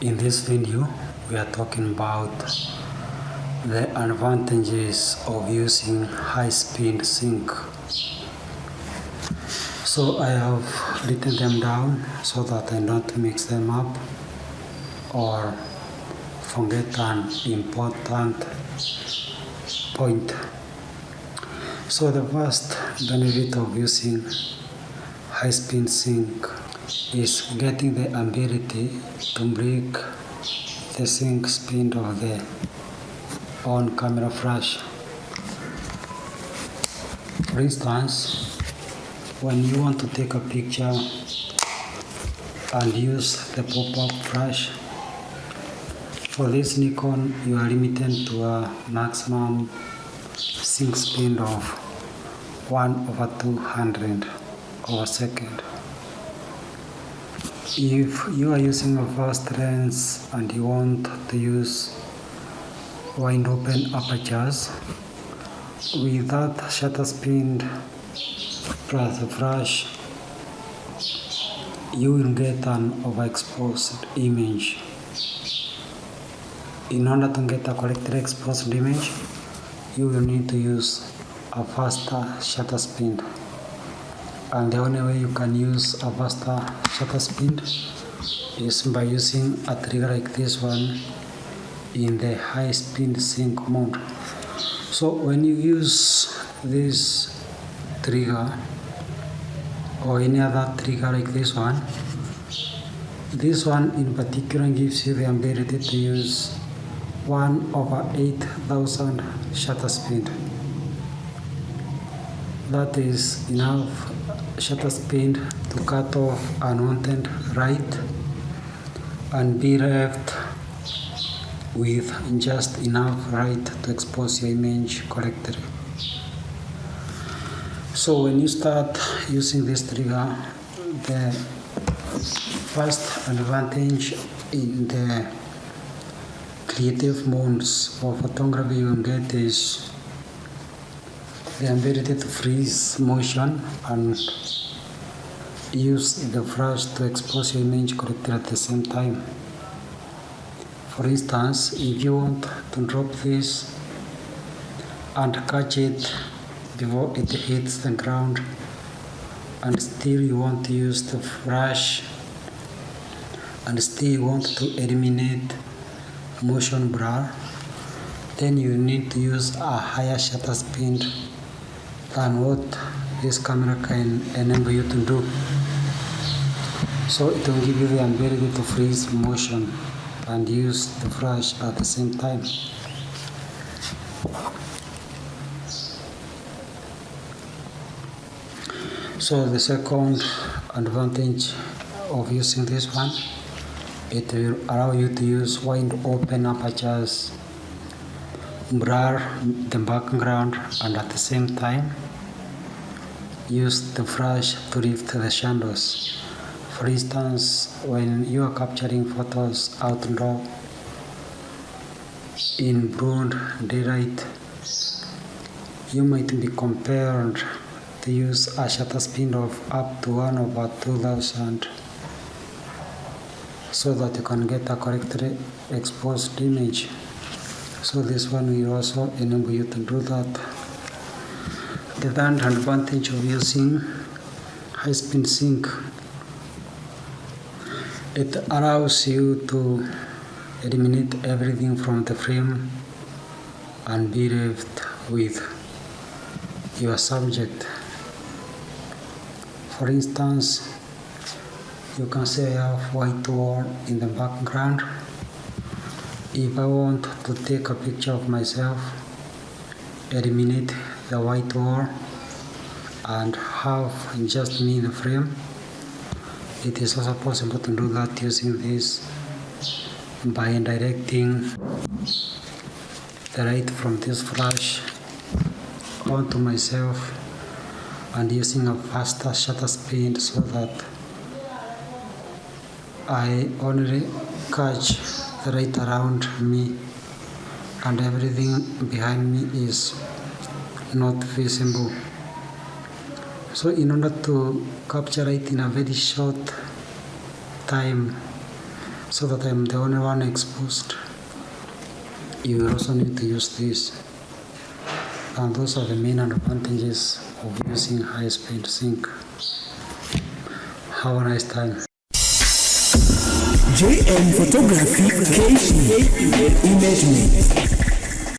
In this video, we are talking about the advantages of using high-speed sync. So I have written them down so that I don't mix them up or forget an important point. So the first benefit of using high-speed sync is getting the ability to break the sync speed of the on-camera flash. For instance, when you want to take a picture and use the pop-up flash, for this Nikon you are limited to a maximum sync speed of 1/200 of a second. If you are using a fast lens and you want to use wide open apertures, with that shutter speed plus the flash, you will get an overexposed image. In order to get a correctly exposed image, you will need to use a faster shutter speed. And the only way you can use a faster shutter speed is by using a trigger like this one in the high speed sync mode. So when you use this trigger or any other trigger like this one in particular gives you the ability to use 1/8000 shutter speed. That is enough shutter speed to cut off unwanted light and be left with just enough light to expose your image correctly. So when you start using this trigger, the first advantage in the creative modes of photography you will get is the ability to freeze motion and use the flash to expose your image correctly at the same time. For instance, if you want to drop this and catch it before it hits the ground and still you want to use the flash and still you want to eliminate motion blur, then you need to use a higher shutter speed than what this camera can enable you to do. So it will give you the ability to freeze motion and use the flash at the same time. So the second advantage of using this one, it will allow you to use wide open apertures, blur the background, and at the same time use the flash to lift the shadows. For instance, when you are capturing photos outdoor in broad daylight, you might be compelled to use a shutter speed of up to 1/2000 so that you can get a correctly exposed image. So this one will also enable you to do that. The third advantage of using high-speed sync, it allows you to eliminate everything from the frame and be left with your subject. For instance, you can say I have white wall in the background. If I want to take a picture of myself, eliminate the white wall and have just me in the frame, it is also possible to do that using this by directing the light from this flash onto myself and using a faster shutter speed so that I only catch the light around me and everything behind me is not visible. So in order to capture it in a very short time so that I'm the only one exposed. You will also need to use this. And those are the main advantages of using high-speed sync. Have a nice time. JM Photography KC Imaging.